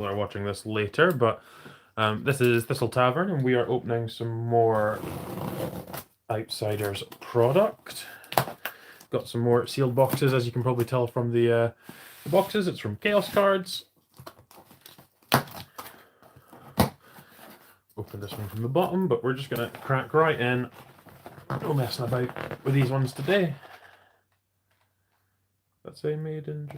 are watching this later, but this is Thistle Tavern, and we are opening some more Outsiders product. Got some more sealed boxes, as you can probably tell from the boxes. It's from Chaos Cards. Open this one from the bottom, but we're just going to crack right in. No messing about with these ones today. Let's say made in...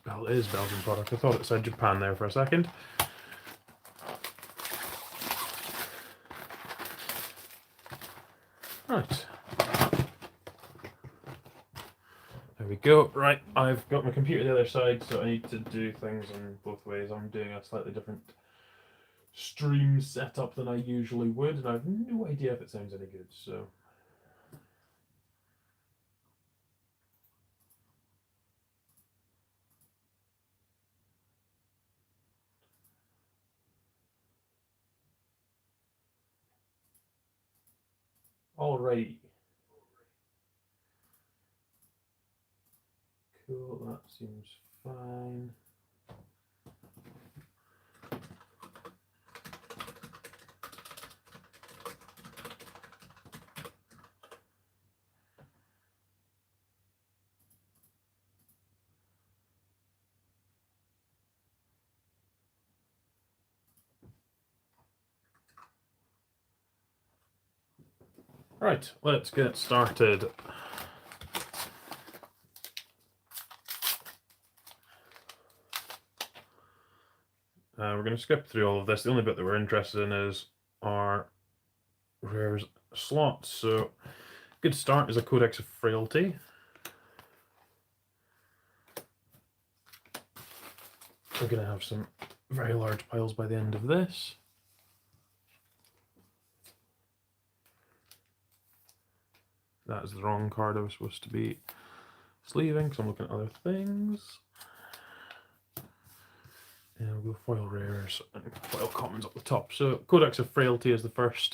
Well, it is Belgian product. I thought it said Japan there for a second. Right. There we go. Right, I've got my computer the other side, so I need to do things in both ways. I'm doing a slightly different stream setup than I usually would, and I have no idea if it sounds any good, so... Alright. Cool, that seems fine. Right, let's get started. We're going to skip through all of this. The only bit that we're interested in is our rares slots. So, good start is a Codex of Frailty. We're going to have some very large piles by the end of this. That is the wrong card I was supposed to be sleeving, because I'm looking at other things. And we'll go foil rares and foil commons up the top. So Codex of Frailty is the first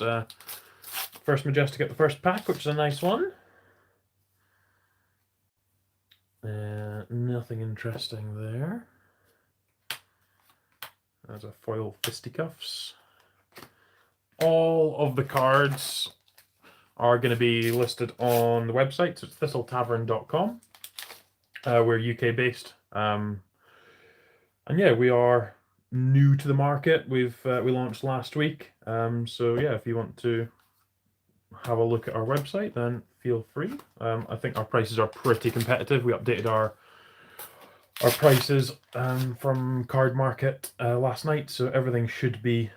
Majestic at the first pack, which is a nice one. Nothing interesting there. There's a foil Fisticuffs. All of the cards are going to be listed on the website. So it's thistletavern.com. We're UK based. And yeah, we are new to the market. We launched last week. So yeah, if you want to have a look at our website, then feel free. I think our prices are pretty competitive. We updated our prices from Card Market last night, so everything should be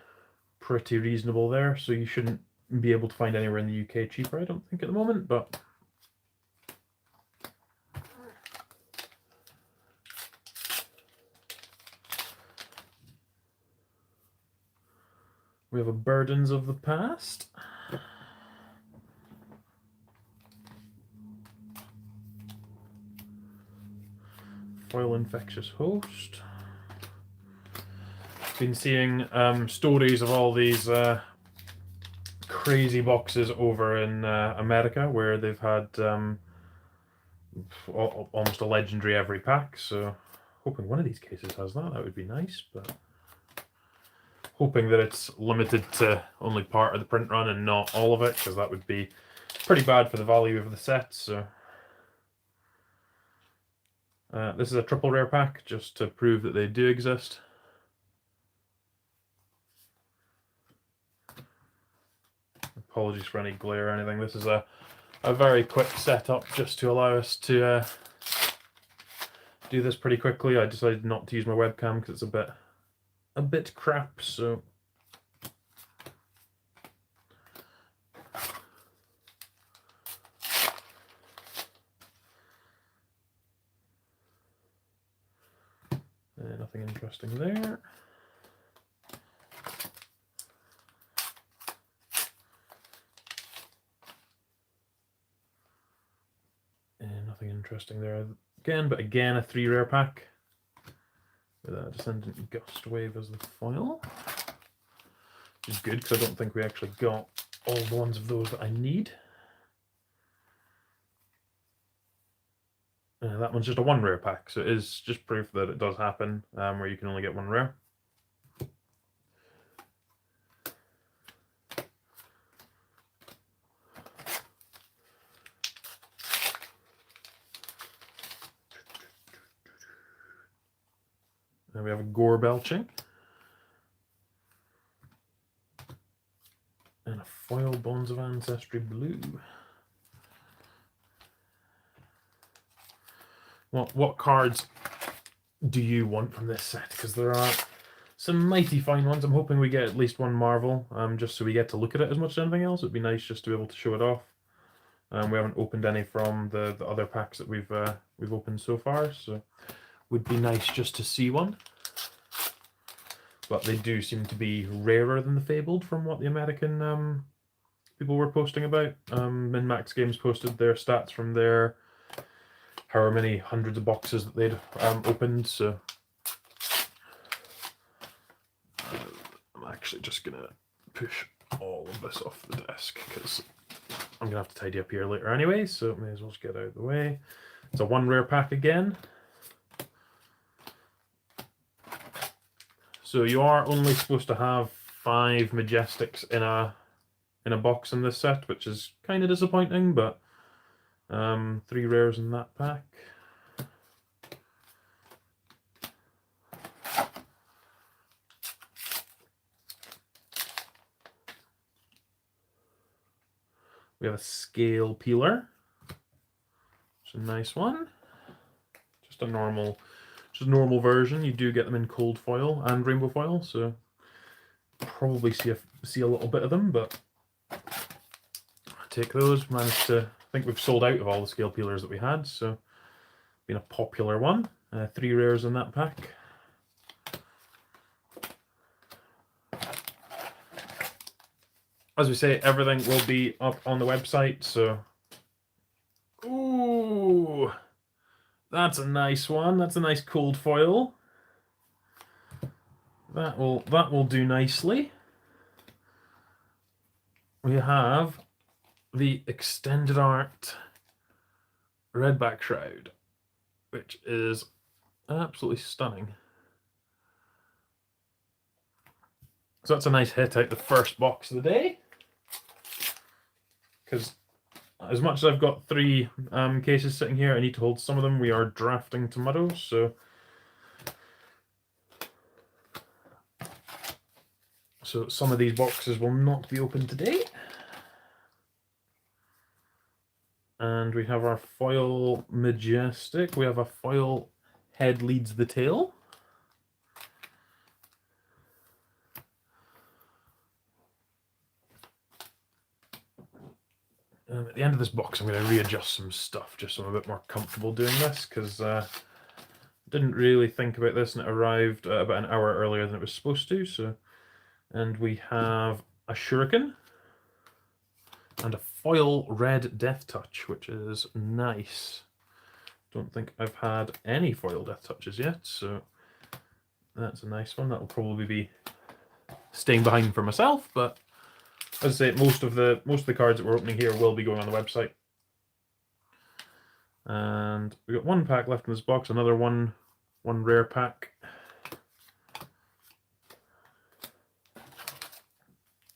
pretty reasonable there. So you shouldn't be able to find anywhere in the UK cheaper, I don't think, at the moment, but we have a Burdens of the Past. Foil Infectious Host. Been seeing stories of all these crazy boxes over in America where they've had almost a legendary every pack, so hoping one of these cases has that. That would be nice, but hoping that it's limited to only part of the print run and not all of it, because that would be pretty bad for the value of the set. So this is a triple rare pack, just to prove that they do exist. Apologies for any glare or anything. This is a very quick setup just to allow us to do this pretty quickly. I decided not to use my webcam because it's a bit crap, so nothing interesting there. Nothing interesting there again, but again a 3 rare pack with a Descendant Gust Wave as the foil, which is good because I don't think we actually got all the ones of those that I need. That one's just a 1 rare pack, so it is just proof that it does happen, where you can only get 1 rare. Then we have a Gore Belching. And a foil Bonds of Ancestry Blue. What cards do you want from this set? Because there are some mighty fine ones. I'm hoping we get at least 1 Marvel, just so we get to look at it as much as anything else. It'd be nice just to be able to show it off. We haven't opened any from the other packs that we've opened so far, so would be nice just to see one. But they do seem to be rarer than the Fabled from what the American people were posting about. Min-Max Games posted their stats from their however many hundreds of boxes that they'd opened, so I'm actually just gonna push all of this off the desk because I'm gonna have to tidy up here later anyway, so may as well just get out of the way. It's a 1 rare pack again. So you are only supposed to have 5 Majestics in a box in this set, which is kind of disappointing, but 3 rares in that pack. We have a Scale Peeler. It's a nice one. Just a normal version. You do get them in cold foil and rainbow foil, so probably see a little bit of them, but take those. Managed to, I think we've sold out of all the Scale Peelers that we had, so been a popular one. 3 rares in that pack. As we say, everything will be up on the website, so... Ooh! That's a nice one. That's a nice cold foil. That will do nicely. We have the Extended Art Redback Shroud, which is absolutely stunning. So that's a nice hit out the first box of the day. Because as much as I've got 3 cases sitting here, I need to hold some of them. We are drafting tomorrow, so some of these boxes will not be open today. And we have our foil Majestic. We have a foil Head Leads the Tail. And at the end of this box, I'm going to readjust some stuff just so I'm a bit more comfortable doing this, because I didn't really think about this and it arrived about an hour earlier than it was supposed to. So, and we have a Shuriken and a foil red Death Touch, which is nice. Don't think I've had any foil Death Touches yet, so that's a nice one. That'll probably be staying behind for myself, but as I say, most of the cards that we're opening here will be going on the website. And we got 1 pack left in this box, another one rare pack.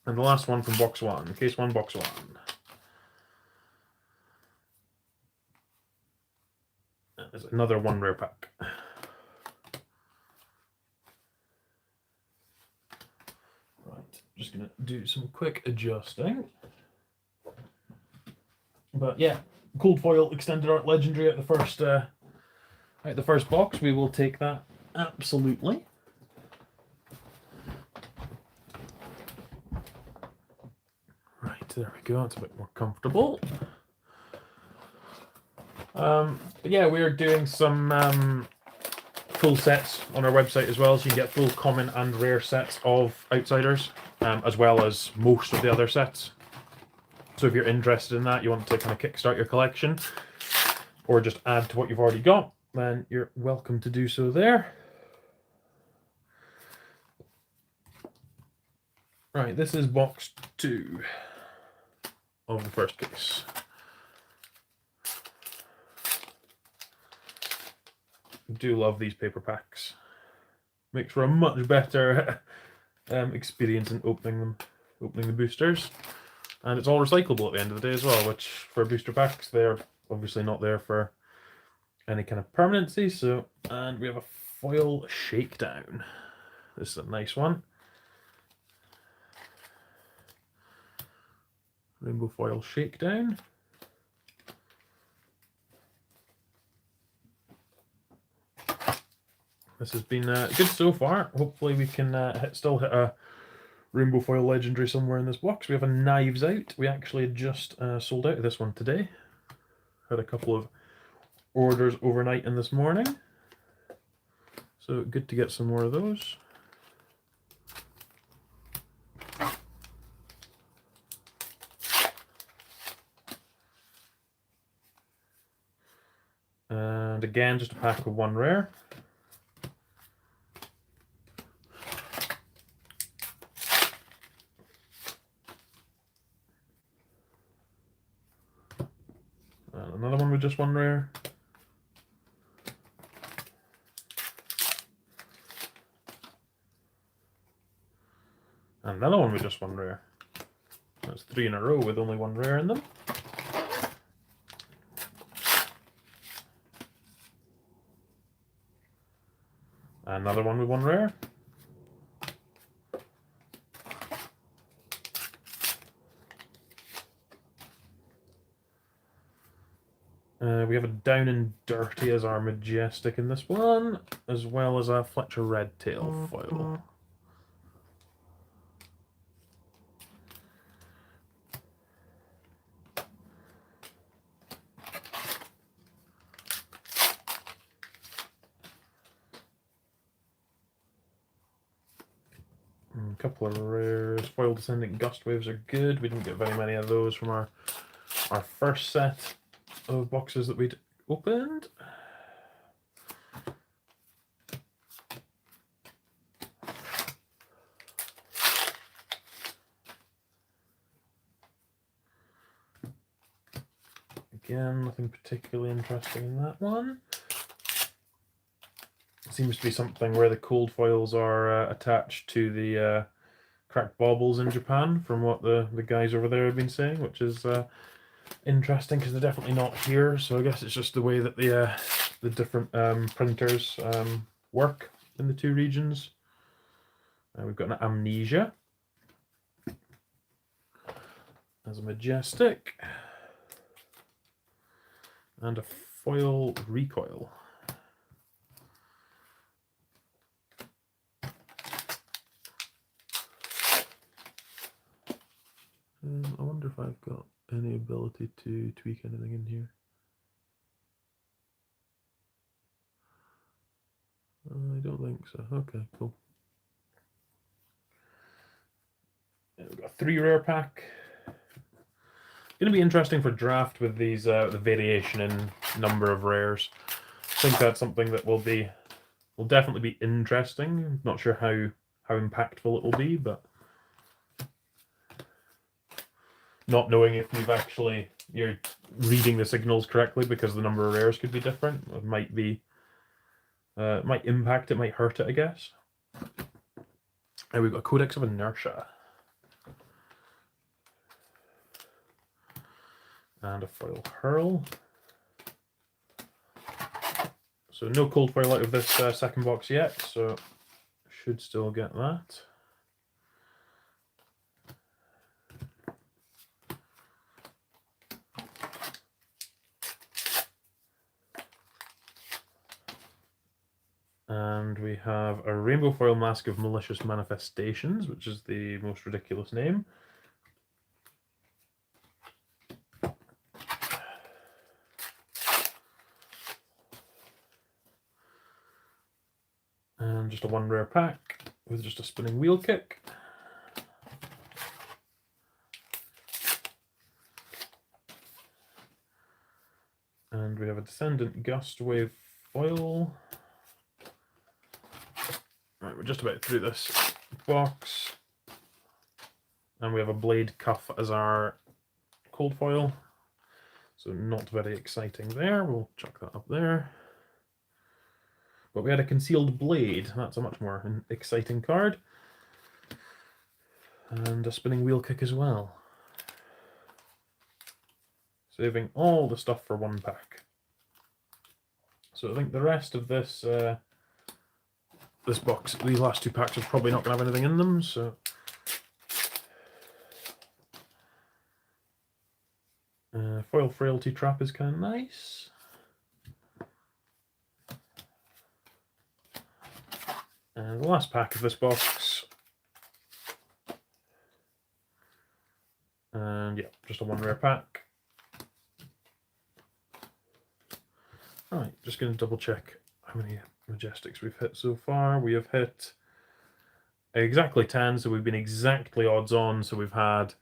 And the last one from box 1, case 1, box 1. There's another 1 rare pack. Right, just gonna do some quick adjusting. But yeah, cold foil Extended Art Legendary out the first box. We will take that absolutely. Right, there we go. It's a bit more comfortable. But yeah, we're doing some full sets on our website as well, so you can get full common and rare sets of Outsiders, as well as most of the other sets. So if you're interested in that, you want to kind of kickstart your collection, or just add to what you've already got, then you're welcome to do so there. Right, this is box 2 of the first case. do love these paper packs. Makes for a much better experience in opening the boosters. And it's all recyclable at the end of the day as well, which for booster packs, they're obviously not there for any kind of permanency. So, and we have a foil shakedown. This is a nice one. Rainbow foil shakedown. This has been good so far. Hopefully we can still hit a Rainbow Foil Legendary somewhere in this box. We have a Knives Out. We actually just sold out of this one today. Had a couple of orders overnight and this morning. So good to get some more of those. And again, just a pack of 1 rare. And another one with just 1 rare. And another one with just 1 rare. That's 3 in a row with only 1 rare in them. Another one with 1 rare. We have a Down and Dirty as our Majestic in this one, as well as a Fletcher Redtail foil. A couple of rares. Foil Descending Gust Waves are good. We didn't get very many of those from our first set of boxes that we'd opened. Again, nothing particularly interesting in that one. It seems to be something where the cold foils are attached to the cracked baubles in Japan, from what the guys over there have been saying, which is interesting because they're definitely not here. So I guess it's just the way that the different printers work in the 2 regions. We've got an Amnesia as a Majestic, and a foil Recoil. I wonder if I've got any ability to tweak anything in here. I don't think so. Okay, cool. We've got a 3 rare pack. Going to be interesting for draft with these the variation in number of rares. I think that's something that will definitely be interesting. Not sure how impactful it will be, but not knowing if you're reading the signals correctly because the number of rares could be different. It might impact it, might hurt it, I guess. And we've got a Codex of Inertia. And a foil Hurl. So no cold foil out of this second box yet, so should still get that. And we have a Rainbow Foil Mask of Malicious Manifestations, which is the most ridiculous name. And just a 1 rare pack with just a spinning wheel kick. And we have a Descendant Gust Wave foil. Right, we're just about through this box. And we have a Blade Cuff as our cold foil. So not very exciting there. We'll chuck that up there. But we had a Concealed Blade. That's a much more exciting card. And a Spinning Wheel Kick as well. Saving all the stuff for one pack. So I think the rest of this this box, these last two packs are probably not going to have anything in them, so... Foil Frailty Trap is kind of nice. And the last pack of this box. And yeah, just a one rare pack. Alright, just going to double check how many Majestics we've hit so far. We have hit exactly 10, so we've been exactly odds on. So we've had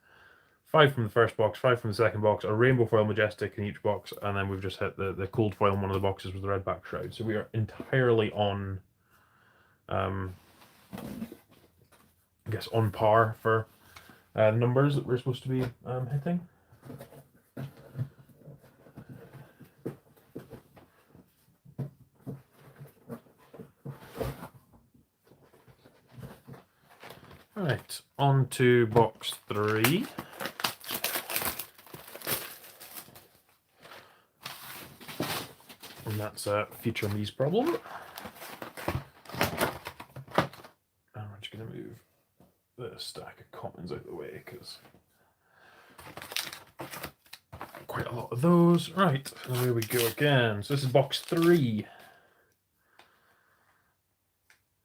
5 from the first box, 5 from the second box, a Rainbow Foil Majestic in each box, and then we've just hit the cold foil in one of the boxes with the red back shroud. So we are entirely on, I guess, on par for numbers that we're supposed to be hitting. Right, on to box 3. And that's a Feature Me's problem. And we're just going to move the stack of commons out of the way because quite a lot of those. Right, away we go again. So this is box 3.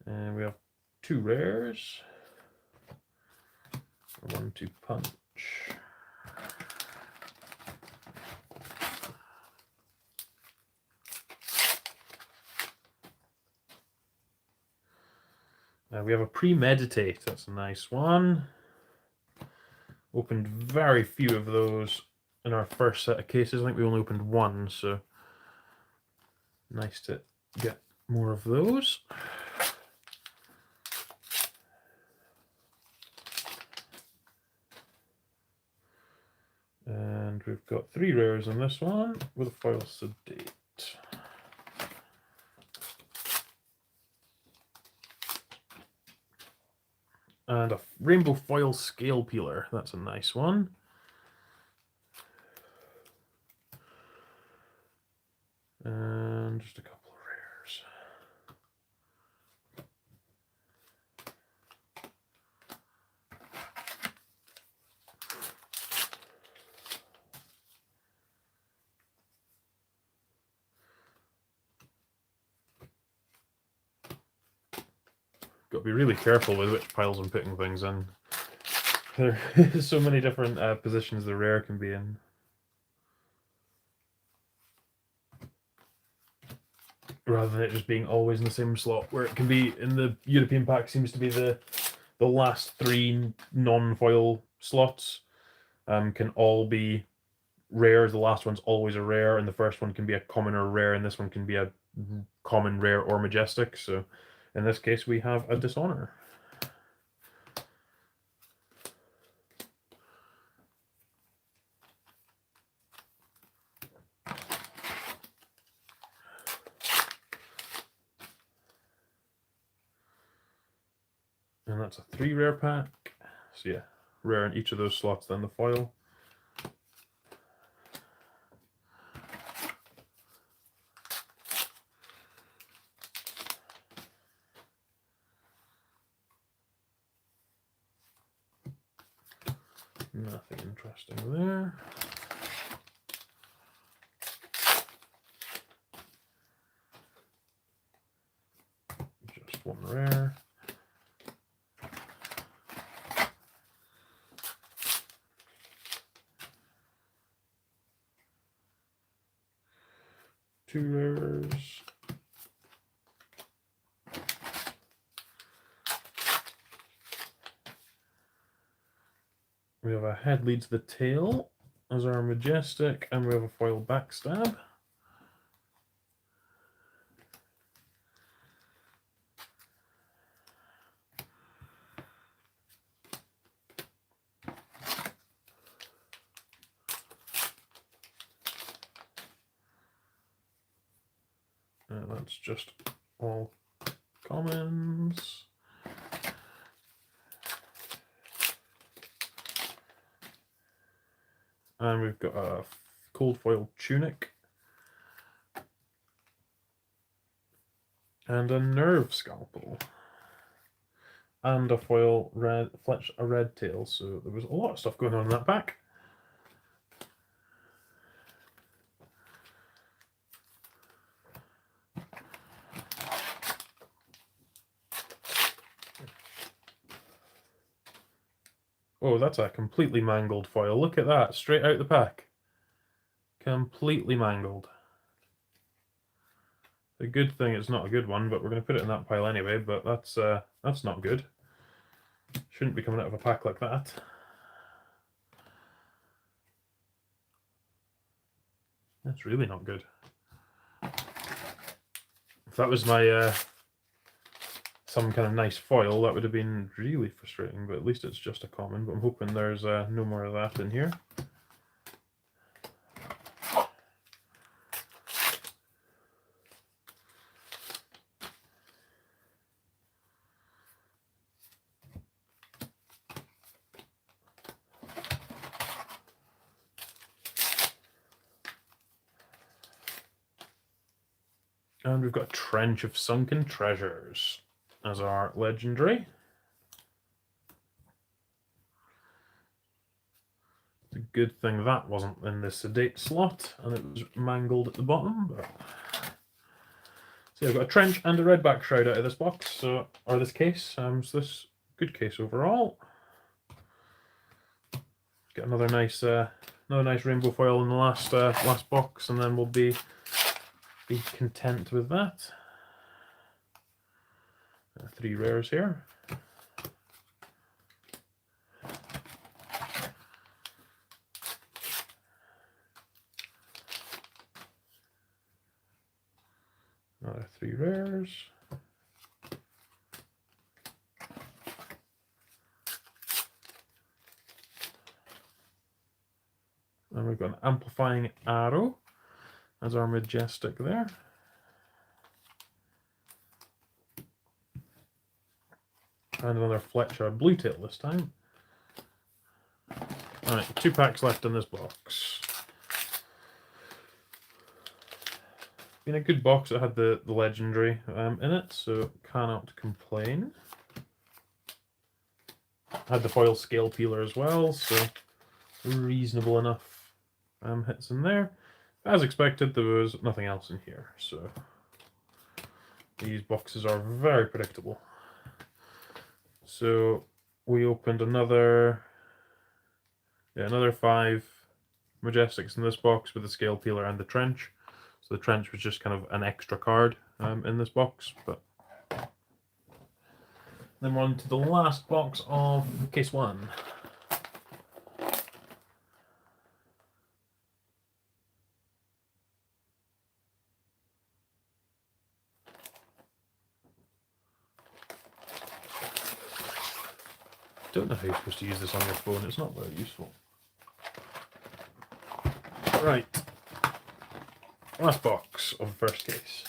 And we have 2 rares. 1-2 punch. We have a Premeditate. That's a nice one. Opened very few of those in our first set of cases. I think we only opened 1, so nice to get more of those. And we've got 3 rares on this one with a foil Sedate. And a Rainbow Foil Scale Peeler. That's a nice one. And just a couple of rares. Got to be really careful with which piles I'm putting things in. There are so many different positions the rare can be in. Rather than it just being always in the same slot, where it can be in the European pack seems to be the last 3 non-foil slots can all be rare. The last one's always a rare, and the first one can be a common or rare, and this one can be a common, rare, or majestic. So in this case, we have a Dishonor. And that's a 3 rare pack. So yeah, rare in each of those slots, then the foil. Nothing interesting there. Just 1 rare. Two rares. We have a Head Leads the Tail as our majestic, and we have a foil Backstab. That's just all commons. And we've got a cold foil tunic. And a nerve scalpel. And a foil red tail. So there was a lot of stuff going on in that pack. Oh, that's a completely mangled foil. Look at that, straight out the pack. Completely mangled. A good thing it's not a good one, but we're going to put it in that pile anyway, but that's not good. Shouldn't be coming out of a pack like that. That's really not good. If that was my some kind of nice foil, that would have been really frustrating, but at least it's just a common. But I'm hoping there's no more of that in here. And we've got a Trench of Sunken Treasures as our legendary. It's a good thing that wasn't in the sedate slot and it was mangled at the bottom. But... So I've got a Trench and a Redback Shroud out of this box, or this case. So this good case overall. Get another nice rainbow foil in the last box, and then we'll be content with that. 3 rares here. Another 3 rares. And we've got an Amplifying Arrow as our Majestic there. And another Fletcher Blue Tail this time. Alright, 2 packs left in this box. Been a good box. It had the legendary in it, so cannot complain. Had the foil scale peeler as well, so reasonable enough hits in there. As expected, there was nothing else in here, so these boxes are very predictable. So we opened another 5 Majestics in this box with the scale peeler and the Trench. So the Trench was just kind of an extra card in this box. But then we're on to the last box of case 1. Don't know how you're supposed to use this on your phone. It's not very useful. Right. Last box of the first case.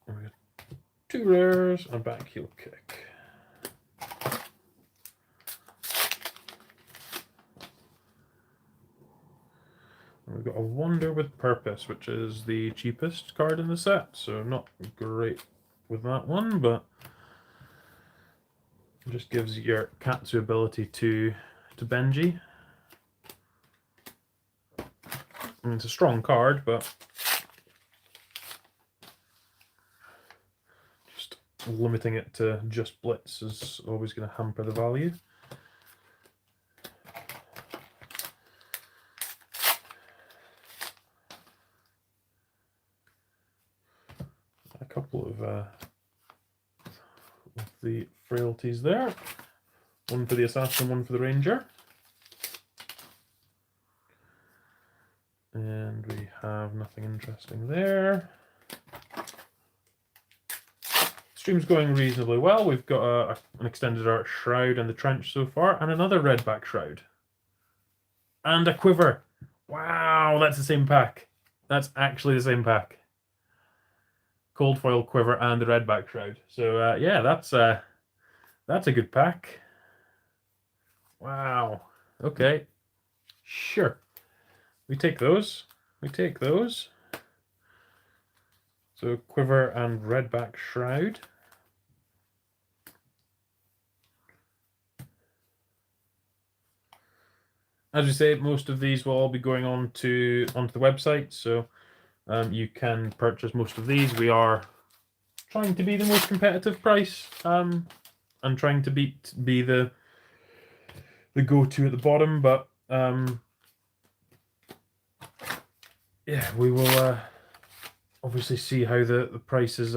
And we got 2 rares and a back heel kick. And we've got a Wonder with Purpose, which is the cheapest card in the set, so not great with that one, but it just gives your Katsu ability to Benji. I mean, it's a strong card, but just limiting it to just Blitz is always going to hamper the value. A couple of the frailties there. One for the Assassin, one for the Ranger. And we have nothing interesting there. Stream's going reasonably well. We've got an extended art Shroud and the Trench so far, and another Redback Shroud. And a quiver. Wow, that's the same pack. That's actually the same pack. Cold foil quiver and the redback shroud. So yeah, that's a good pack. Wow. Okay. Sure. We take those. We take those. So quiver and redback shroud. As we say, most of these will all be going onto the website, so you can purchase most of these. We are trying to be the most competitive price, and trying to be the go-to at the bottom, but yeah, we will obviously see how the prices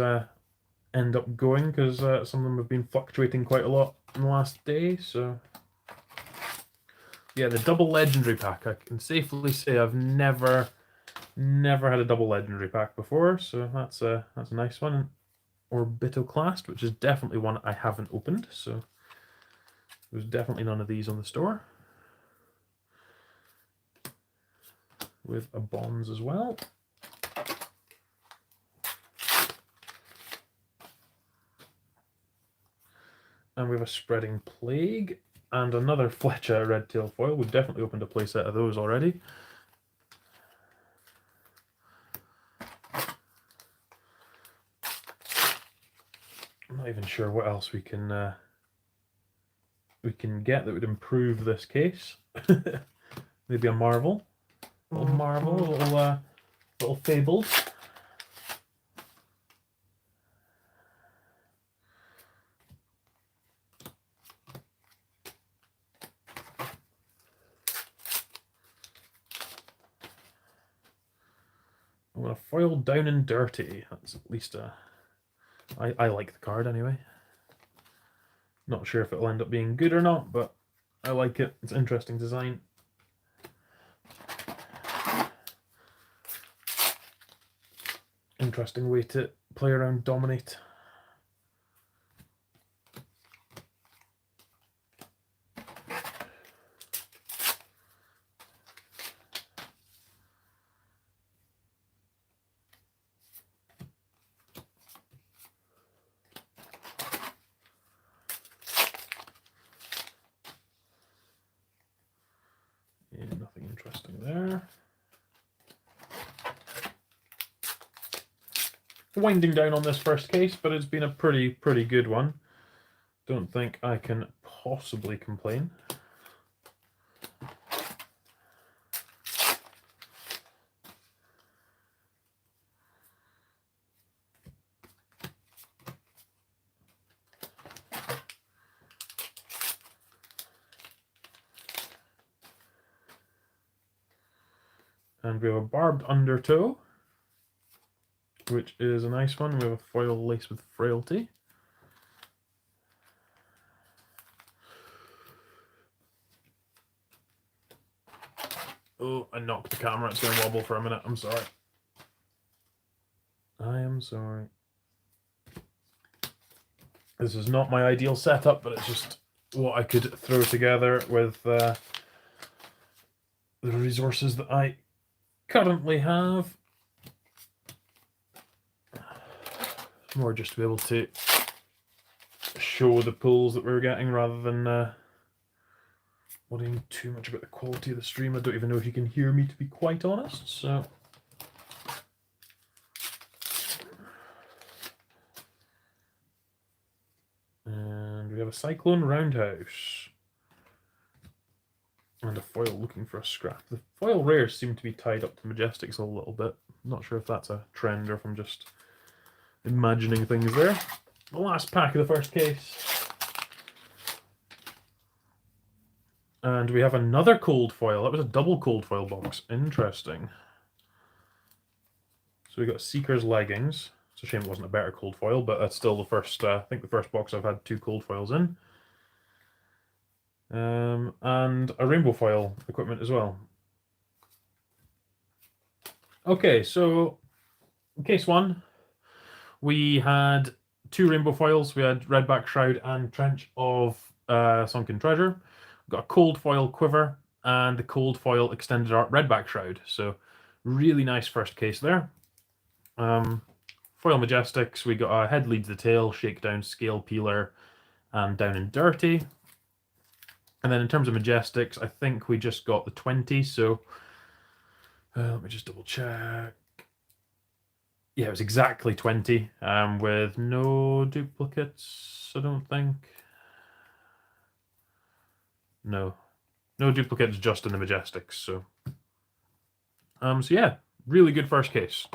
end up going, because some of them have been fluctuating quite a lot in the last day. So yeah, the double legendary pack, I can safely say I've never had a double legendary pack before, so that's a nice one. Orbitoclast, which is definitely one I haven't opened, so there's definitely none of these on the store. With a bonds as well. And we have a spreading plague and another Fletcher red tail foil. We've definitely opened a playset of those already. I'm not even sure what else we can get that would improve this case. Maybe a marvel. A little marvel, little fabled. I'm gonna foil down and dirty. That's at least a. I like the card anyway. Not sure if it'll end up being good or not, but I like it. It's an interesting design. Interesting way to play around dominate. Yeah, nothing interesting there. Winding down on this first case, but it's been a pretty good one. Don't think I can possibly complain. And we have a barbed undertow, which is a nice one. We have a foil lace with frailty. Oh, I knocked the camera. It's going to wobble for a minute. I'm sorry. I am sorry. This is not my ideal setup, but it's just what I could throw together with the resources that I currently have. More just to be able to show the pulls that we're getting rather than worrying too much about the quality of the stream. I don't even know if you can hear me, to be quite honest. So and we have a Cyclone Roundhouse and a foil looking for a scrap. The foil rares seem to be tied up to Majestics a little bit. I'm not sure if that's a trend or if I'm just imagining things there. The last pack of the first case. And we have another cold foil. That was a double cold foil box. Interesting. So we got Seeker's Leggings. It's a shame it wasn't a better cold foil, but that's still the first, I think the first box I've had 2 cold foils in. And a rainbow foil equipment as well. Okay, so case 1, we had 2 rainbow foils. We had Redback Shroud and Trench of Sunken Treasure. We've got a cold foil quiver and the Cold Foil Extended Art Redback Shroud. So really nice first case there. Foil Majestics, we got a Head Leads the Tail, Shakedown, Scale Peeler, and Down and Dirty. And then in terms of Majestics, I think we just got the 20, so let me just double check. Yeah, it was exactly 20, with no duplicates, I don't think. No duplicates, just in the Majestics, so yeah, really good first case.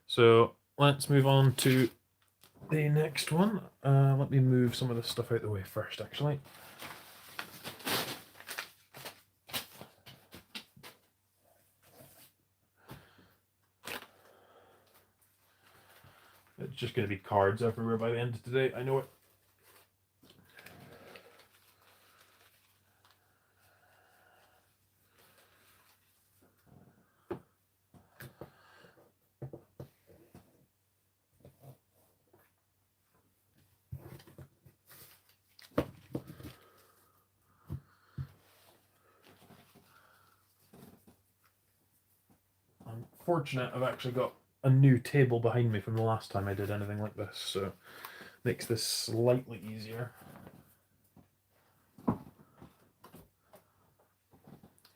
So let's move on to the next one. Let me move some of this stuff out of the way first, actually. It's just going to be cards everywhere by the end of today, I know it. I'm fortunate I've actually got a new table behind me from the last time I did anything like this, so makes this slightly easier.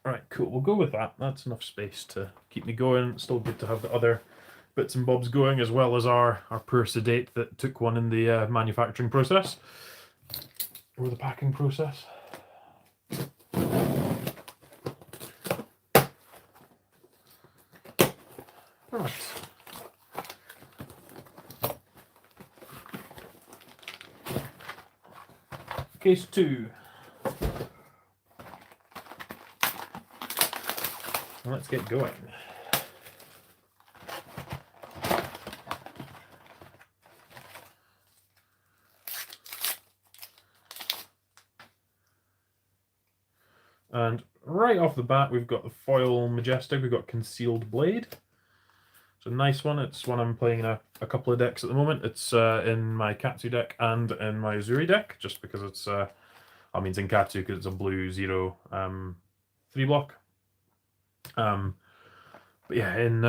Alright, cool, we'll go with that. That's enough space to keep me going. It's still good to have the other bits and bobs going, as well as our poor sedate that took one in the manufacturing process, or the packing process. Right. Case 2. Let's get going. And right off the bat, we've got the Foil Majestic, we've got Concealed Blade. It's a nice one. It's one I'm playing in a couple of decks at the moment. It's in my Katsu deck and in my Uzuri deck, just because it's, I mean, it's in Katsu because it's a blue 0 3-block. But yeah, in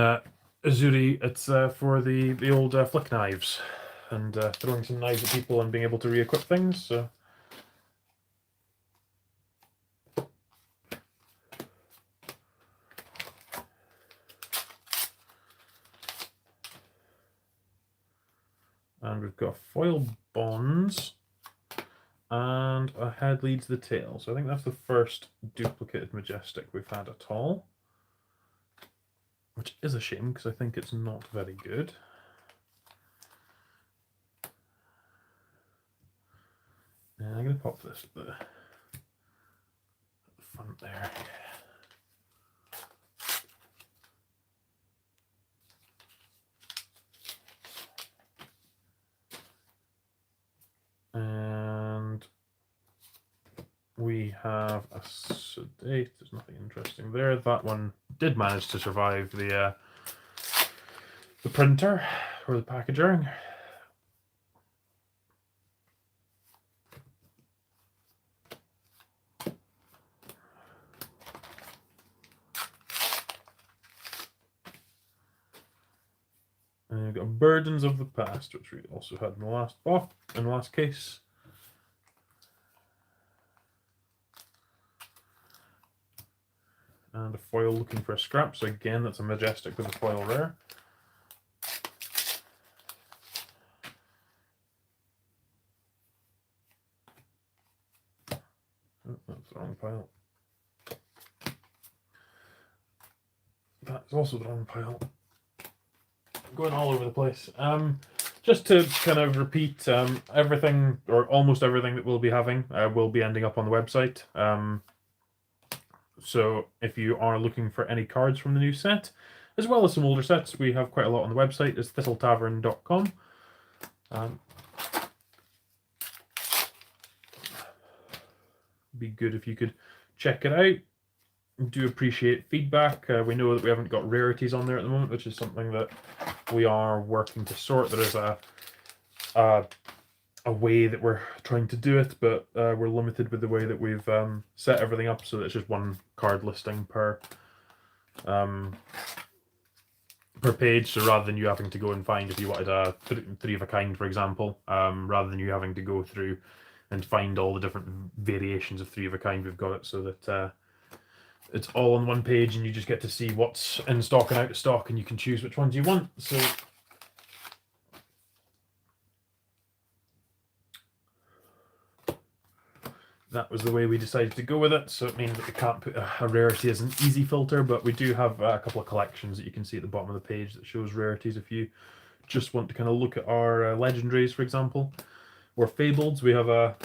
Uzuri, it's for the old flick knives and throwing some knives at people and being able to re-equip things. So. And we've got Foil Bonds and a Head Leads the Tail. So I think that's the first duplicated Majestic we've had at all, which is a shame because I think it's not very good. And I'm going to pop this at the front there. And we have a sedate. There's nothing interesting there. That one did manage to survive the printer or the packaging. And we've got Burdens of the Past, which we also had in the last case. And a foil Looking for a Scrap. So again, that's a Majestic with a foil rare. Oh, that's the wrong pile. That's also the wrong pile. Going all over the place. Just to kind of repeat, everything, or almost everything that we'll be having, will be ending up on the website. So if you are looking for any cards from the new set, as well as some older sets, we have quite a lot on the website. It's thistletavern.com. Be good if you could check it out. Do appreciate feedback. We know that we haven't got rarities on there at the moment, which is something that we are working to sort. There is a a way that we're trying to do it, but we're limited with the way that we've set everything up, so that it's just one card listing per page. So rather than you having to go and find, if you wanted a three of a kind, for example, rather than you having to go through and find all the different variations of three of a kind, we've got it so that it's all on one page, and you just get to see what's in stock and out of stock, and you can choose which ones you want. So that was the way we decided to go with it. So it means that we can't put a rarity as an easy filter, but we do have a couple of collections that you can see at the bottom of the page that shows rarities if you just want to kind of look at our legendaries, for example, or fableds. We have a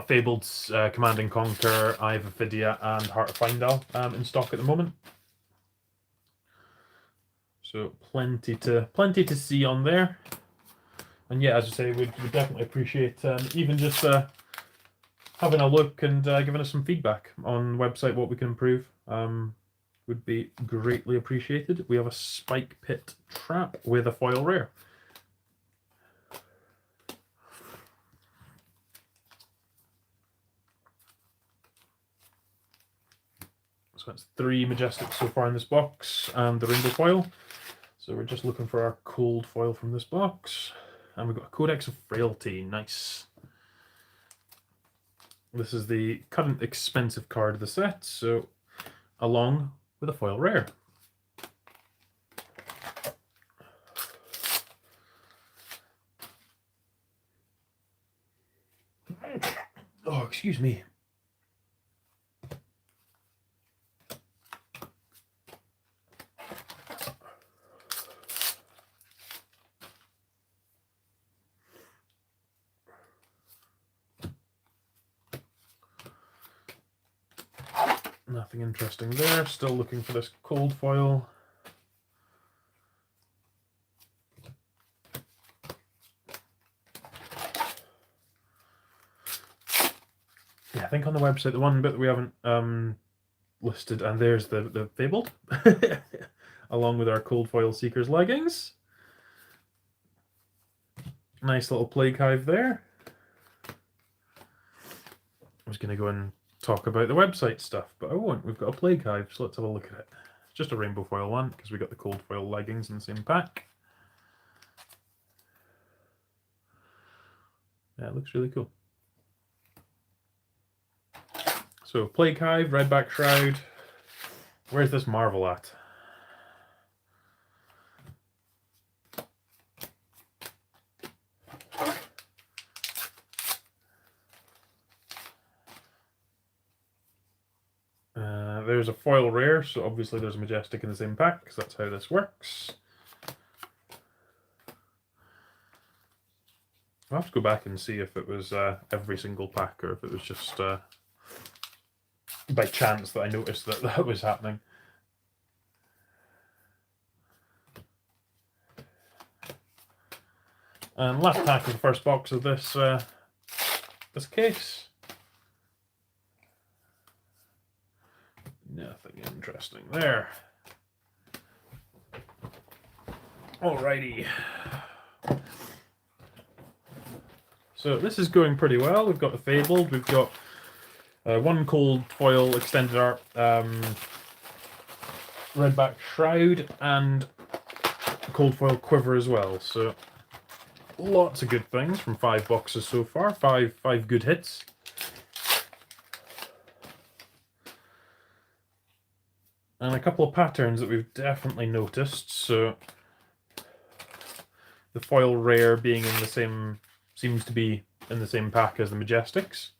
fabled Command and Conquer, Eye of Ophidia, and Heart of Findal in stock at the moment. So plenty to see on there. And yeah, as I say, we'd definitely appreciate even just having a look and giving us some feedback on the website, what we can improve. Would be greatly appreciated. We have a Spike Pit Trap with a foil rare. So that's 3 Majestics so far in this box, and the rainbow foil. So we're just looking for our cold foil from this box. And we've got a Codex of Frailty. Nice. This is the current expensive card of the set, so along with a foil rare. Oh, excuse me. Nothing interesting there. Still looking for this cold foil. Yeah, I think on the website, the one bit that we haven't listed, and there's the Fabled, along with our cold foil Seeker's leggings. Nice little Plague Hive there. I was going to go and talk about the website stuff, but I won't. We've got a Plague Hive, so let's have a look at it. It's just a rainbow foil one, because we got the cold foil leggings in the same pack. Yeah, it looks really cool. So, Plague Hive, Redback Shroud. Where's this Marvel at? There's a foil rare, so obviously there's a Majestic in the same pack, because that's how this works. I'll have to go back and see if it was every single pack, or if it was just by chance that I noticed that that was happening. And last pack of the first box of this this case. Nothing interesting there. Alrighty. So this is going pretty well. We've got the Fabled, we've got one cold foil extended art Redback Shroud, and a cold foil Quiver as well. So lots of good things from 5 boxes so far. Five good hits. And a couple of patterns that we've definitely noticed. So the foil rare being in the same, seems to be in the same pack as the Majestics,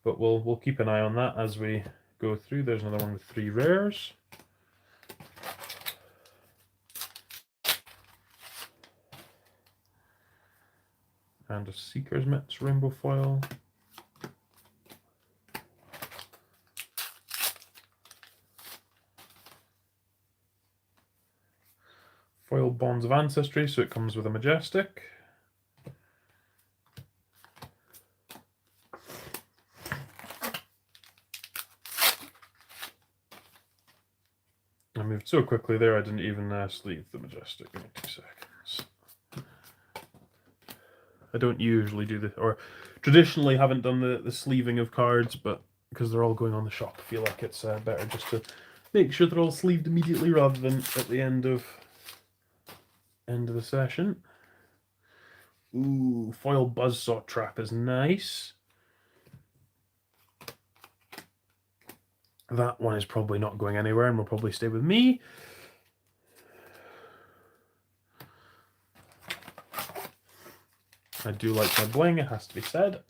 but we'll keep an eye on that as we go through. There's another one with 3 rares. And a Seeker's Mitts rainbow foil. Foil Bonds of Ancestry, so it comes with a Majestic. I moved so quickly there I didn't even sleeve the Majestic. Give me 2 seconds. I don't usually do the, or traditionally haven't done the sleeving of cards, but because they're all going on the shop, I feel like it's better just to make sure they're all sleeved immediately rather than at the end of the session. Ooh, foil buzzsaw trap is nice. That one is probably not going anywhere and will probably stay with me. I do like my bling, it has to be said.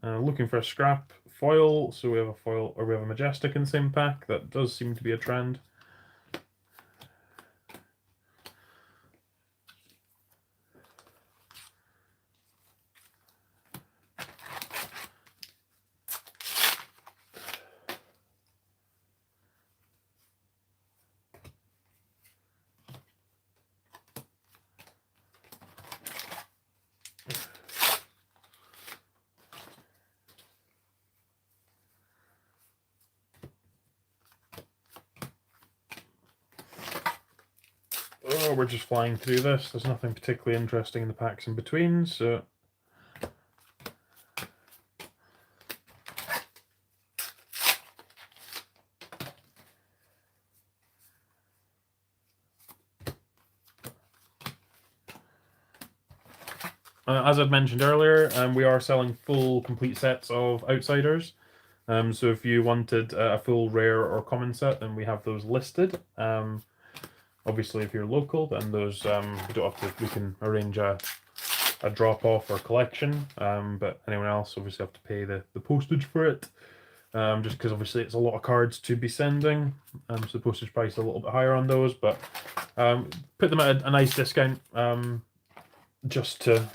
Looking for a scrap foil, so we have a foil, or we have a Majestic in the same pack. That does seem to be a trend. Oh, we're just flying through this. There's nothing particularly interesting in the packs in between, so... as I'd mentioned earlier, we are selling full complete sets of Outsiders. So if you wanted a full rare or common set, then we have those listed. Obviously, if you're local, then those we don't have to. We can arrange a drop off or collection. But anyone else obviously have to pay the postage for it. Just because obviously it's a lot of cards to be sending. So the postage price is a little bit higher on those, but put them at a nice discount. Just to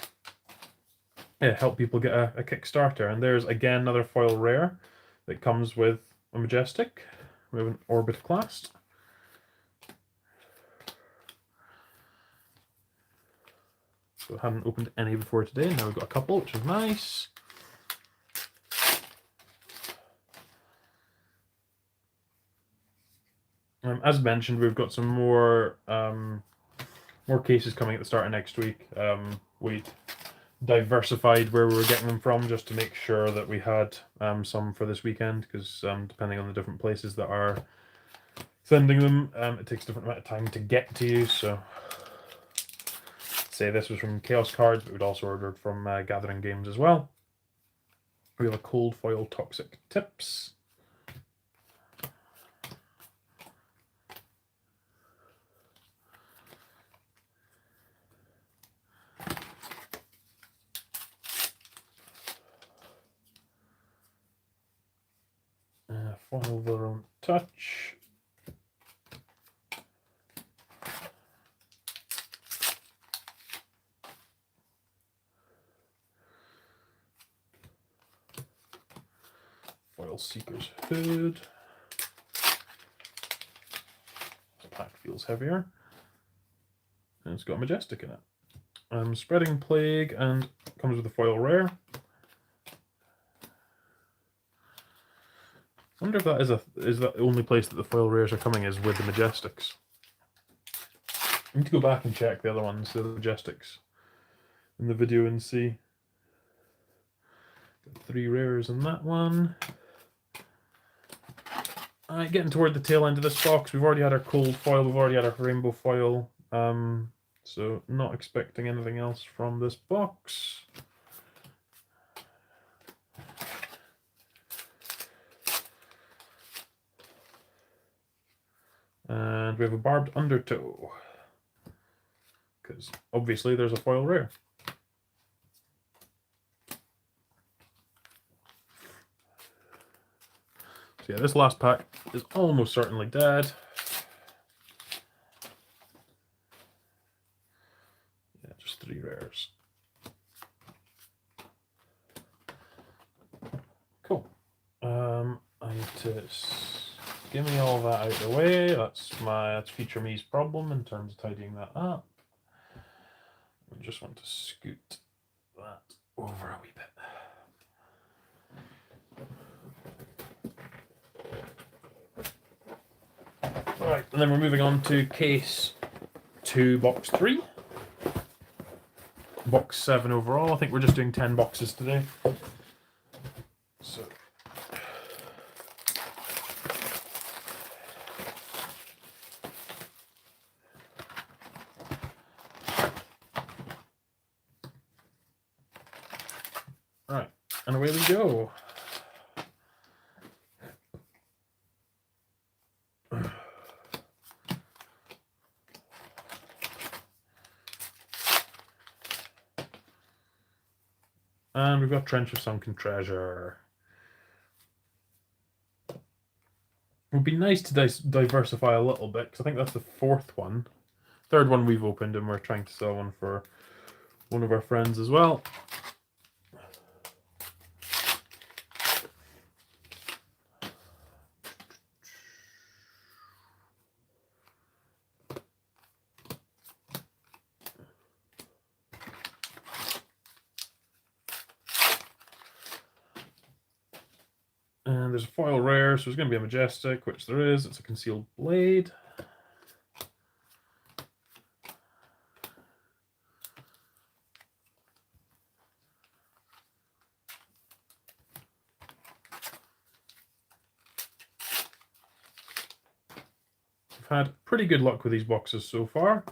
help people get a Kickstarter. And there's again another foil rare that comes with a Majestic. We have an Orbit-Clast. So I haven't opened any before today. Now we've got a couple, which is nice. As mentioned, we've got some more cases coming at the start of next week. We diversified where we were getting them from just to make sure that we had some for this weekend, because depending on the different places that are sending them, it takes a different amount of time to get to you. So say this was from Chaos Cards, but we'd also ordered from Gathering Games as well. We have a cold foil Toxic Tips. Foil Verone Touch. Foil Seeker's Hood. The pack feels heavier. And it's got a Majestic in it. Spreading Plague, and comes with a foil rare. I wonder if that is that the only place that the foil rares are coming is with the Majestics. I need to go back and check the other ones, the Majestics, in the video and see. Got 3 rares in that one. Alright, getting toward the tail end of this box. We've already had our cold foil, we've already had our rainbow foil. So not expecting anything else from this box. And we have a Barbed Undertow, because obviously there's a foil rare. So yeah, this last pack is almost certainly dead. Yeah, just 3 rares. Cool. I need to give me all that out of the way. That's Future Me's problem in terms of tidying that up. I just want to scoot that over a wee bit. Right, and then we're moving on to case 2, box 3. box 7 overall. I think we're just doing 10 boxes today. So. Right, and away we go. And we've got Trench of Sunken Treasure. It would be nice to diversify a little bit, because I think that's the 4th one. 3rd one we've opened, and we're trying to sell one for one of our friends as well. And there's a foil rare, so there's going to be a Majestic, which there is. It's a Concealed Blade. We've had pretty good luck with these boxes so far.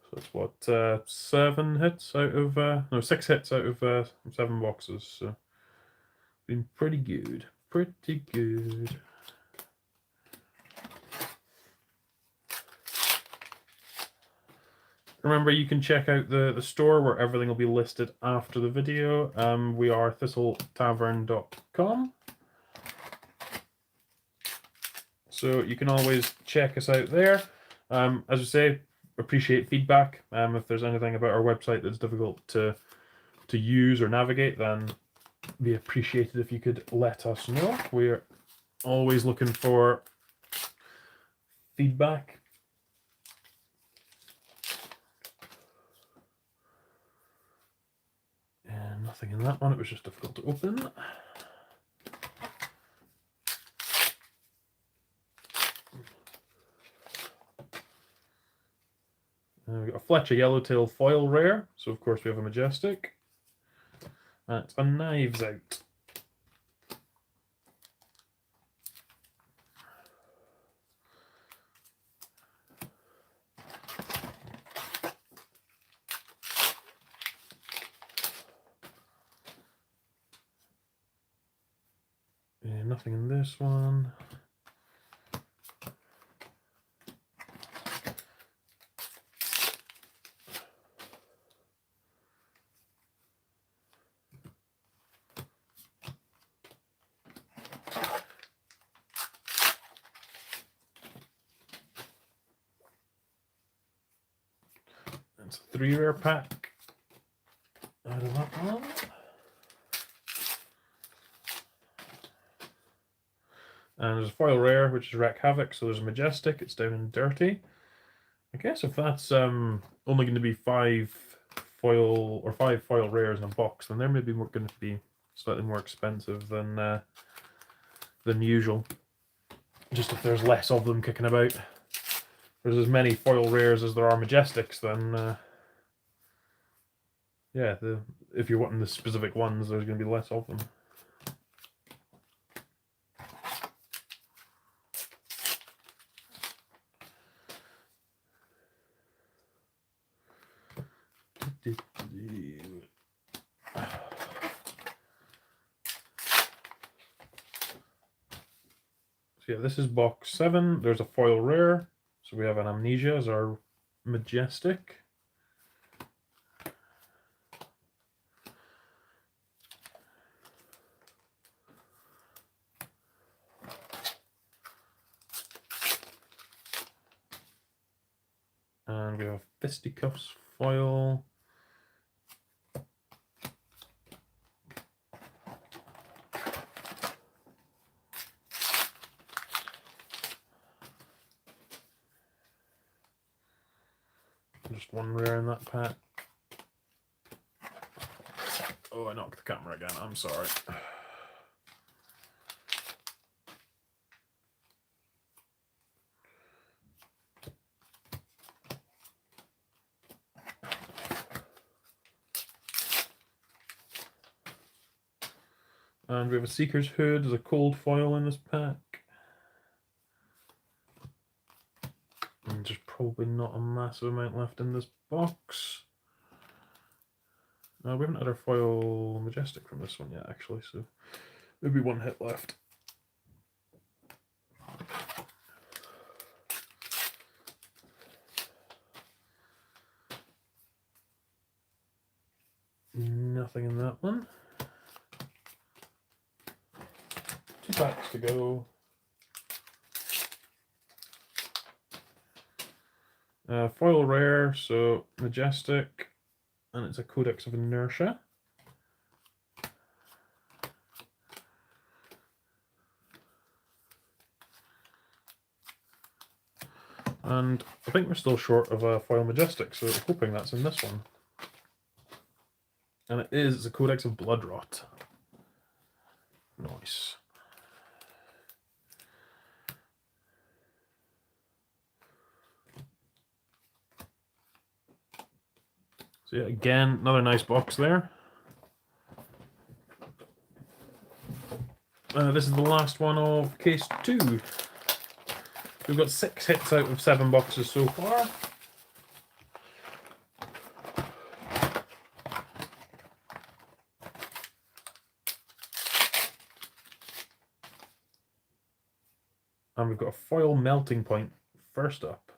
So it's what, 7 hits out of, no, 6 hits out of 7 boxes. So been pretty good, pretty good. Remember, you can check out the store where everything will be listed after the video. We are thistletavern.com. So you can always check us out there. As I say, appreciate feedback. If there's anything about our website that's difficult to use or navigate, then it'd be appreciated if you could let us know. We're always looking for feedback. And nothing in that one, it was just difficult to open. We've got a Fletcher Yellowtail foil rare, so of course we have a Majestic. That's a Knives Out. And nothing in this one. It's a 3 rare pack out of that one. And there's a foil rare, which is Wreck Havoc, so there's a Majestic, it's down and dirty. I guess if that's only going to be 5 foil rares in a box, then they're maybe going to be slightly more expensive than usual. Just if there's less of them kicking about. If there's as many foil rares as there are Majestics, then yeah, if you're wanting the specific ones, there's going to be less of them. So yeah, this is box 7. There's a foil rare. So we have an Amnesia as our Majestic. And we have Fisticuffs foil. Just 1 rare in that pack. Oh, I knocked the camera again. I'm sorry. And we have a Seeker's Hood as a cold foil in this pack. And there's probably not a massive amount left in this box. No, we haven't had our foil Majestic from this one yet, actually, so maybe one hit left. Nothing in that one. 2 packs to go. Foil rare, so Majestic, and it's a Codex of Inertia. And I think we're still short of a foil Majestic, so I'm hoping that's in this one. And it is, it's a Codex of Bloodrot. Nice. So yeah, again, another nice box there. This is the last one of case 2. We've got 6 hits out of 7 boxes so far. And we've got a foil Melting Point first up.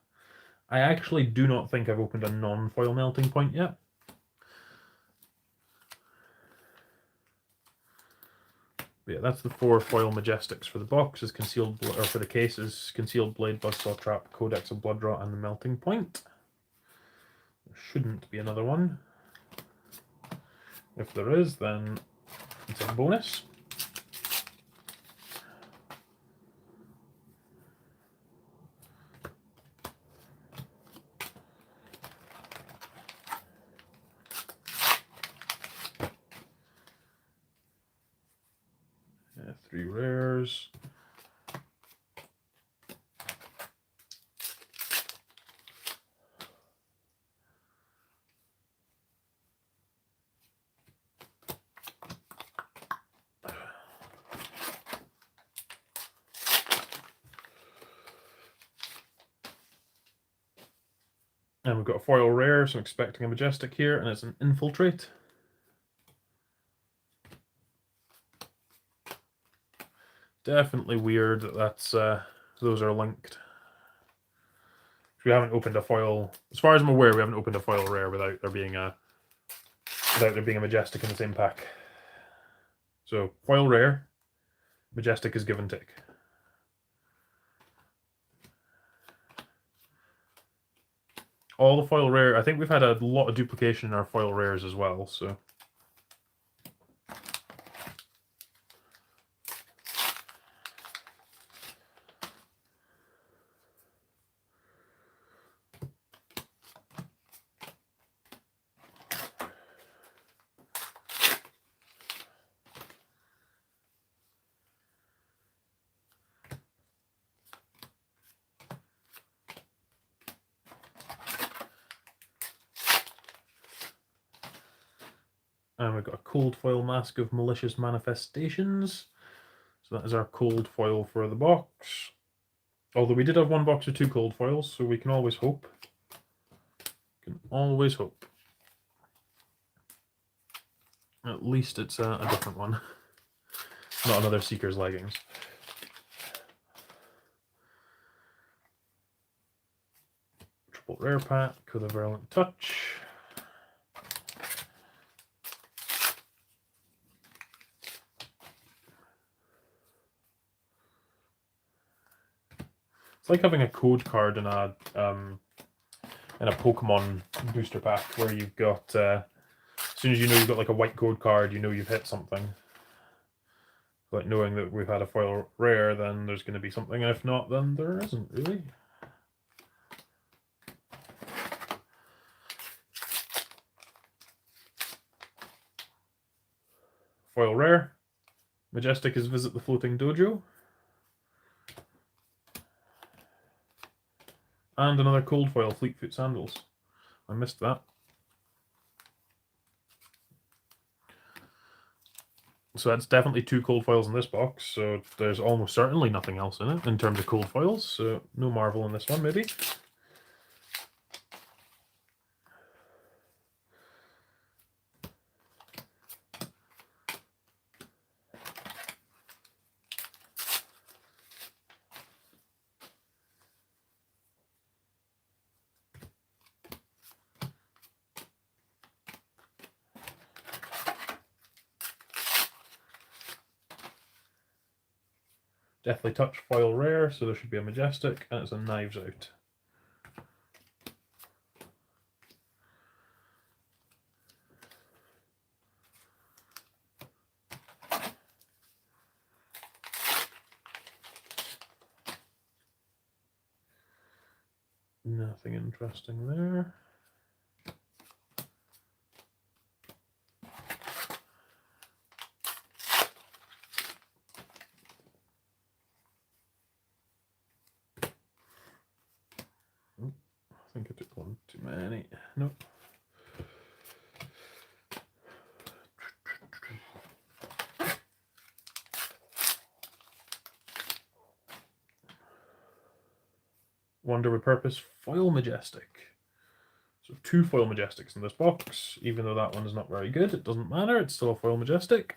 I actually do not think I've opened a non-foil Melting Point yet. But yeah, that's the 4 foil Majestics for the box, or for the cases: Concealed Blade, Buzzsaw Trap, Codex of Bloodrot, and the Melting Point. There shouldn't be another one. If there is, then it's a bonus. Yeah, 3 rares. And we've got a foil rare, so I'm expecting a Majestic here, and it's an Infiltrate. Definitely weird that those are linked. We haven't opened a foil, as far as I'm aware, we haven't opened a foil rare without there being a Majestic in the same pack. So foil rare, Majestic is give and take. All the foil rare, I think we've had a lot of duplication in our foil rares as well, so. And we've got a cold foil Mask of Malicious Manifestations. So that is our cold foil for the box. Although we did have 1 box of 2 cold foils, so we can always hope. Can always hope. At least it's a different one. Not another Seeker's Leggings. Triple rare pack with a Virulent Touch. It's like having a code card in a Pokemon booster pack where you've got as soon as you know you've got like a white code card, you know you've hit something. Like knowing that we've had a foil rare, then there's going to be something, and if not, then there isn't really. Foil rare, Majestic is Visit the Floating Dojo. And another cold foil, Fleetfoot Sandals. I missed that. So that's definitely 2 cold foils in this box. So there's almost certainly nothing else in it in terms of cold foils. So no Marvel in this one, maybe. Deathly Touch foil rare, so there should be a Majestic, and it's a Knives Out. Nothing interesting there. I think I took one too many. Nope. Wonder with Purpose foil Majestic. So 2 foil Majestics in this box. Even though that one is not very good, it doesn't matter. It's still a foil Majestic.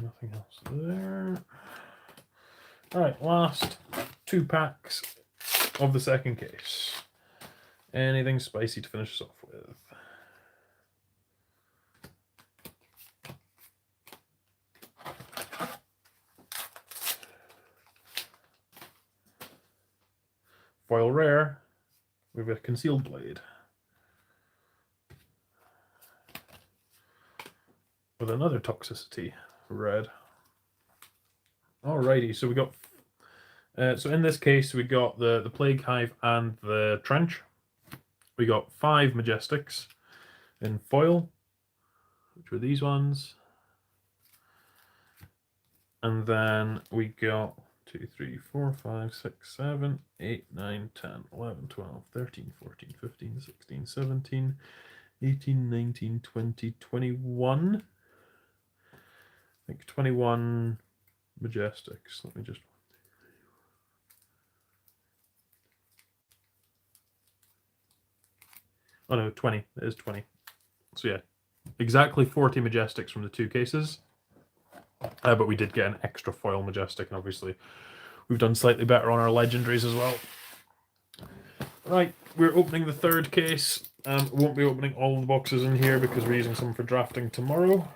Nothing else there. Alright, last 2 packs of the second case. Anything spicy to finish us off with? Foil rare, we've a Concealed Blade. With another Toxicity, red. Alrighty, so we got... so in this case, we got the Plague Hive and the Trench. We got 5 Majestics in foil, which were these ones. And then we got 2, 3, 4, 5, 6, 7, 8, 9, 10, 11, 12, 13, 14, 15, 16, 17, 18, 19, 20, 21. I think 21 Majestics. Let me just... Oh no, 20. It is 20. So yeah, exactly 40 Majestics from the 2 cases. But we did get an extra foil Majestic, and obviously we've done slightly better on our legendaries as well. Right, we're opening the 3rd case. We won't be opening all of the boxes in here because we're using some for drafting tomorrow.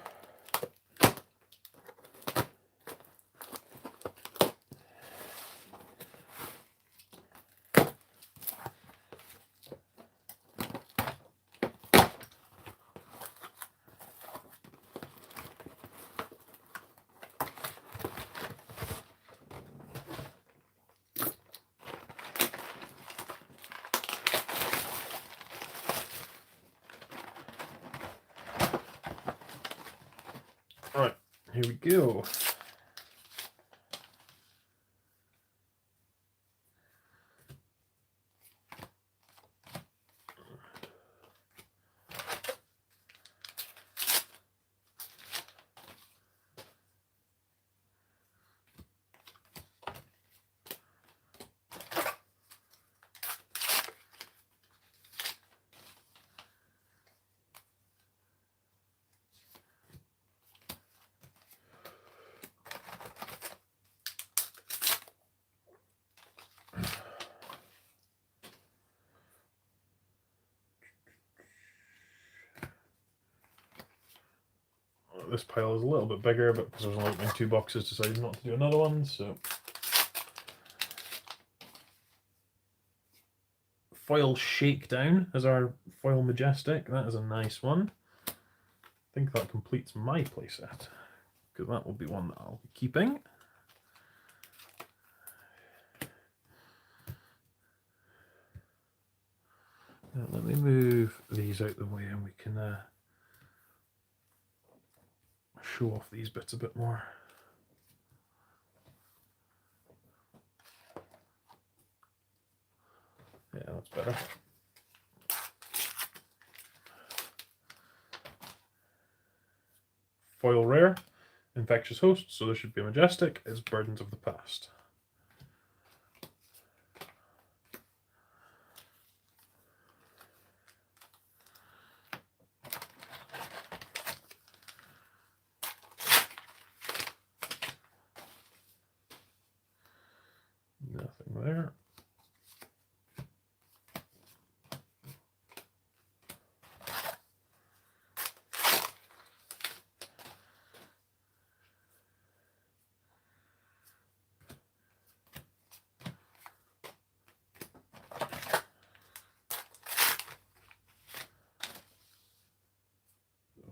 Right, here we go. This pile is a little bit bigger, but because I was only opening 2 boxes, decided not to do another one, so... Foil Shakedown as our foil Majestic. That is a nice one. I think that completes my playset, because that will be one that I'll be keeping. Now, let me move these out the way and we can show off these bits a bit more. Yeah, that's better. Foil rare, infectious host, so there should be majestic, is burdens of the past. Nothing there.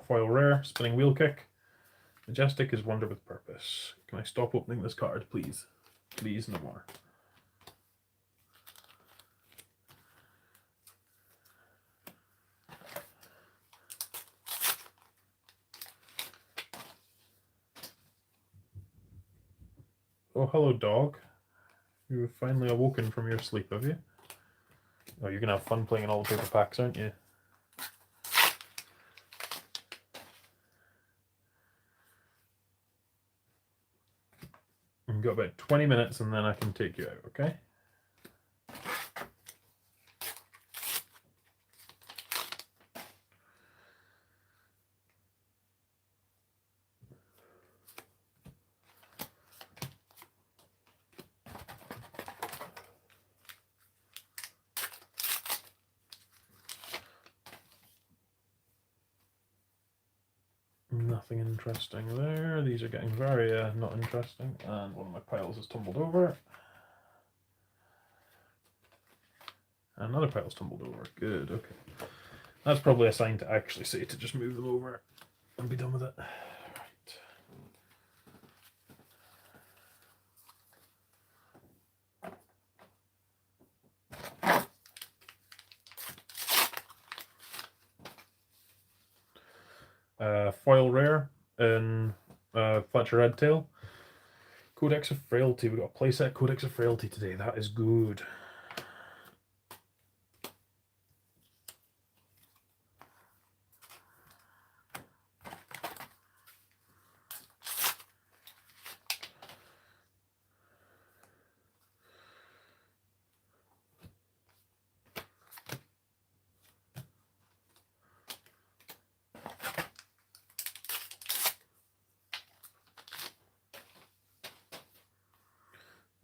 Foil rare, spinning wheel kick. Majestic is wonder with purpose. Can I stop opening this card, please? Please, no more. Oh, hello, dog. You've finally awoken from your sleep, have you? Oh, you're gonna have fun playing in all the paper packs, aren't you? We've got about 20 minutes and then I can take you out, okay? Nothing interesting there. These are getting very not interesting. And one of my piles has tumbled over. Another pile's tumbled over. Good, okay. That's probably a sign to actually say to just move them over and be done with it. Foil rare in Fletcher Redtail. Codex of Frailty. We've got a playset Codex of Frailty today. That is good.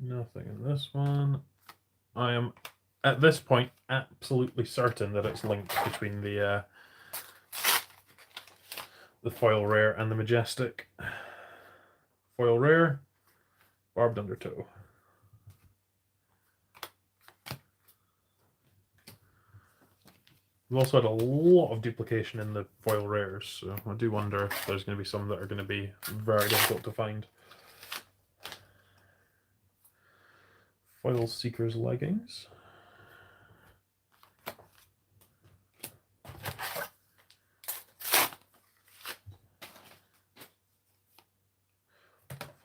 Nothing in this one. I am, at this point, absolutely certain that it's linked between the foil rare and the majestic. Foil rare, barbed undertow. We've also had a lot of duplication in the foil rares, so I do wonder if there's going to be some that are going to be very difficult to find. Foil Seeker's leggings.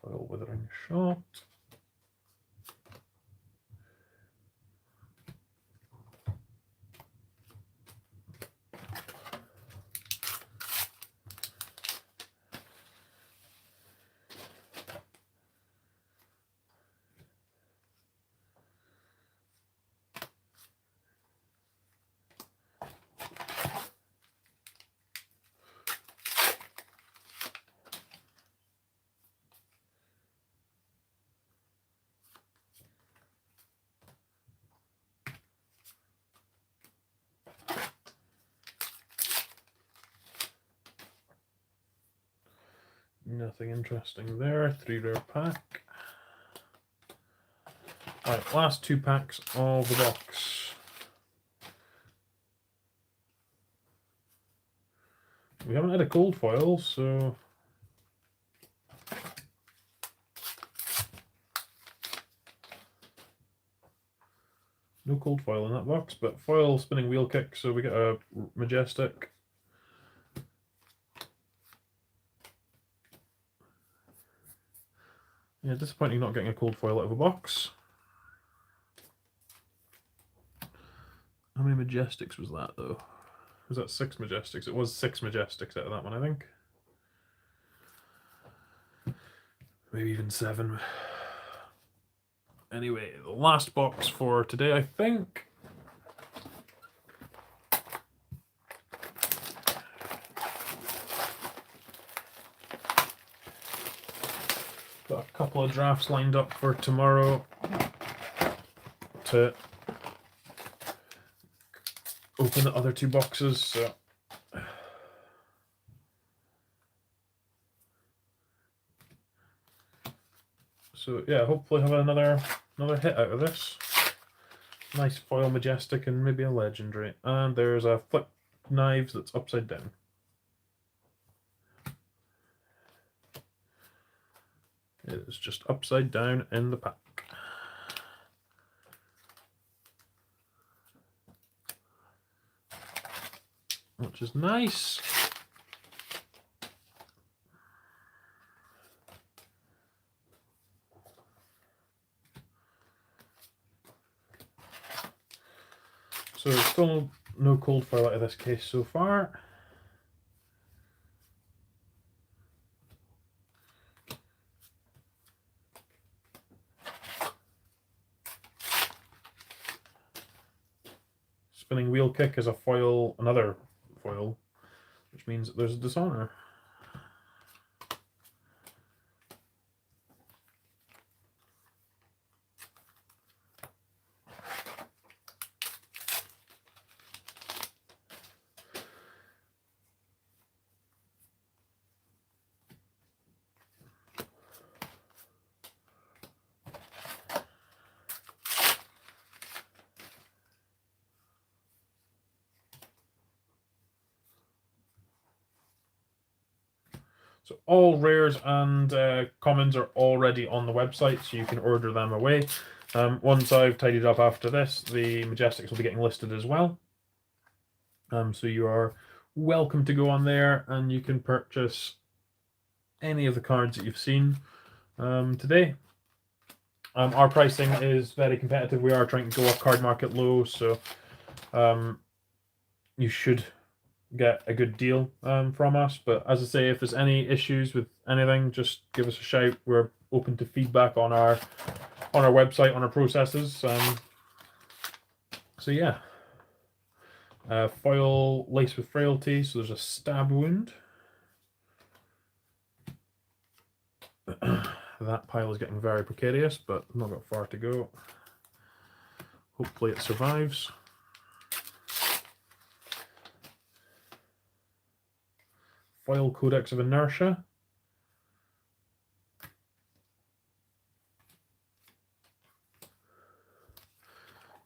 Foil Withering Shot. Nothing interesting there. 3 rare pack. Alright, last 2 packs of the box. We haven't had a cold foil, so No cold foil in that box, but foil spinning wheel kick, so we get a Majestic. Yeah, disappointing not getting a cold foil out of a box. How many Majestics was that, though? Was that 6 Majestics? It was 6 Majestics out of that one, I think. Maybe even 7. Anyway, the last box for today, I think. Got a couple of drafts lined up for tomorrow to open the other 2 boxes. So yeah, hopefully have another hit out of this. Nice foil Majestic and maybe a legendary. And there's a flip knives that's upside down. It is just upside down in the pack. Which is nice. So still no cold foil out of this case so far. Spinning wheel kick is a foil, another foil, which means that there's a dishonor. So all rares and commons are already on the website, so you can order them away. Once I've tidied up after this, the Majestics will be getting listed as well. So you are welcome to go on there and you can purchase any of the cards that you've seen today. Our pricing is very competitive. We are trying to go off card market low, so you should get a good deal from us. But as I say, if there's any issues with anything, just give us a shout. We're open to feedback on our website, on our processes. So yeah, foil lace with frailty. So there's a stab wound. That pile is getting very precarious, but not got far to go. Hopefully it survives. Foil Codex of Inertia.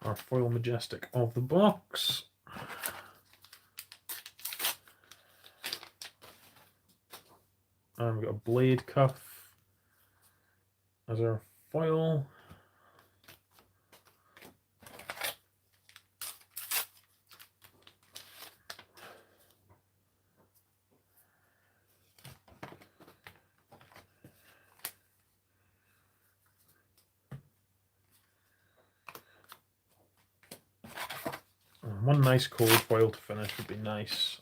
Our foil Majestic of the box. And we've got a Blade Cuff as our foil. One nice cold foil to finish would be nice.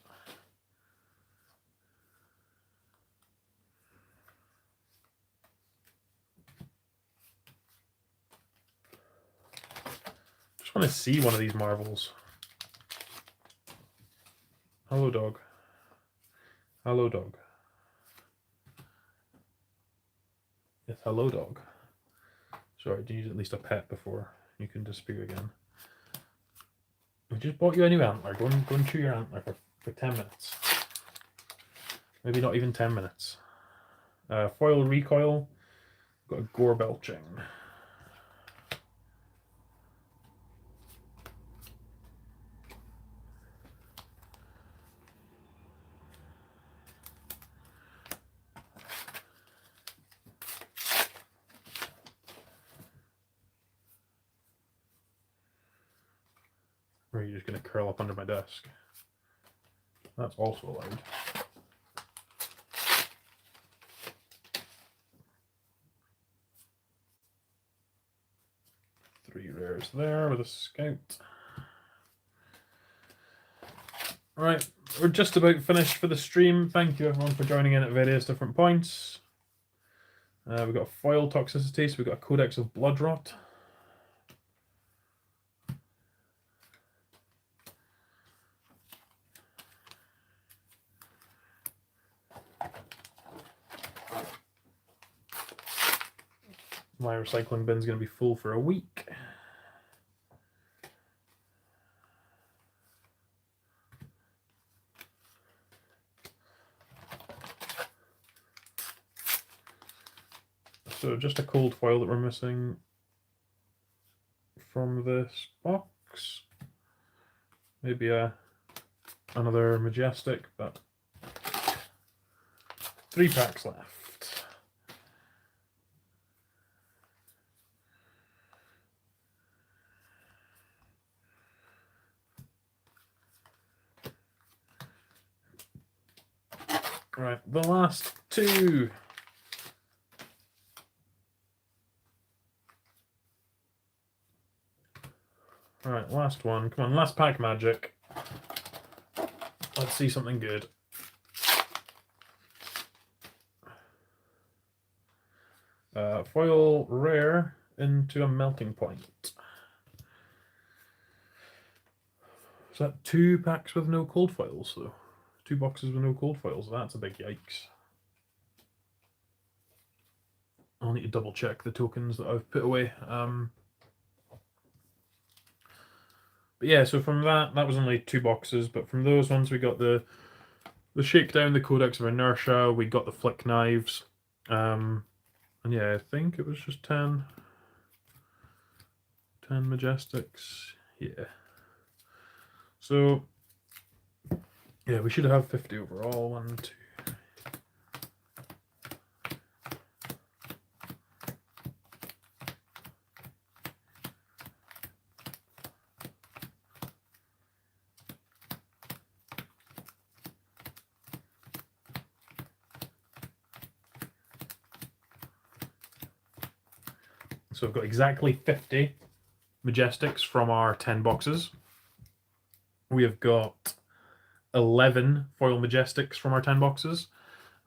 Just want to see one of these marvels. Hello, dog. Hello, dog. Yes, hello, dog. Sorry, do you need at least a pet before you can disappear again? We just bought you a new antler. Go and chew your antler for 10 minutes. Maybe not even 10 minutes. Foil recoil. Got a gore belching. are you just going to curl up under my desk? That's also allowed. Three rares there with a scout. Right, we're just about finished for the stream. Thank you everyone for joining in at various different points. We've got foil toxicity, so we've got a Codex of Blood Rot. My recycling bin's going to be full for a week. So just a cold foil that we're missing from this box. Maybe another Majestic, but 3 packs left. Right, the last 2. Alright, last one. Come on, last pack magic. Let's see something good. Foil rare into a melting point. Is that 2 packs with no cold foils, though? 2 boxes with no cold foils. That's a big yikes. I'll need to double check the tokens that I've put away. But yeah, so from that was only 2 boxes, but from those ones we got the Shakedown, the Codex of Inertia, we got the Flick Knives, and yeah, I think it was just 10 Majestics, yeah. So, yeah, we should have 50 overall, 1, 2. So I've got exactly 50 Majestics from our 10 boxes. We have got 11 foil Majestics from our 10 boxes.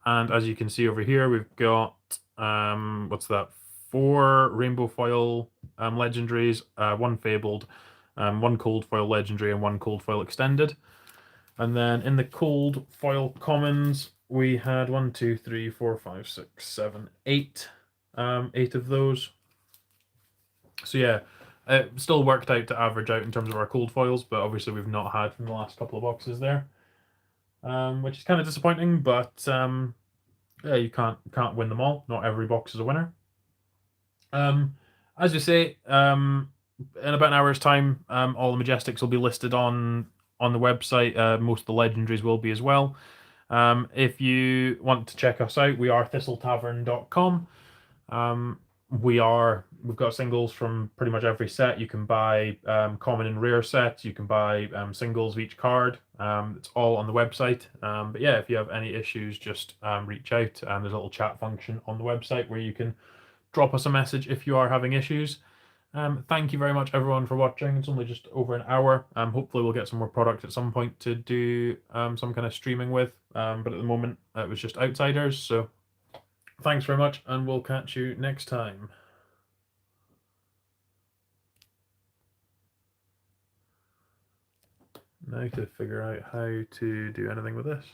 And as you can see over here, we've got, what's that, 4 rainbow foil legendaries, 1 fabled, 1 cold foil legendary, and 1 cold foil extended. And then in the cold foil commons, we had 1, 2, 3, 4, 5, 6, 7, 8. 8 of those. So yeah, it still worked out to average out in terms of our cold foils, but obviously we've not had from the last couple of boxes there, which is kind of disappointing. But yeah, you can't win them all. Not every box is a winner. As you say, in about an hour's time, all the Majestics will be listed on the website. Most of the legendaries will be as well. If you want to check us out, we are thistletavern.com. We've got singles from pretty much every set. You can buy common and rare sets. You can buy singles of each card. It's all on the website. But yeah, if you have any issues, just reach out. There's a little chat function on the website where you can drop us a message if you are having issues. Thank you very much everyone for watching. It's only just over an hour. Hopefully we'll get some more product at some point to do some kind of streaming with. But at the moment it was just Outsiders. So thanks very much, and we'll catch you next time. Now to figure out how to do anything with this.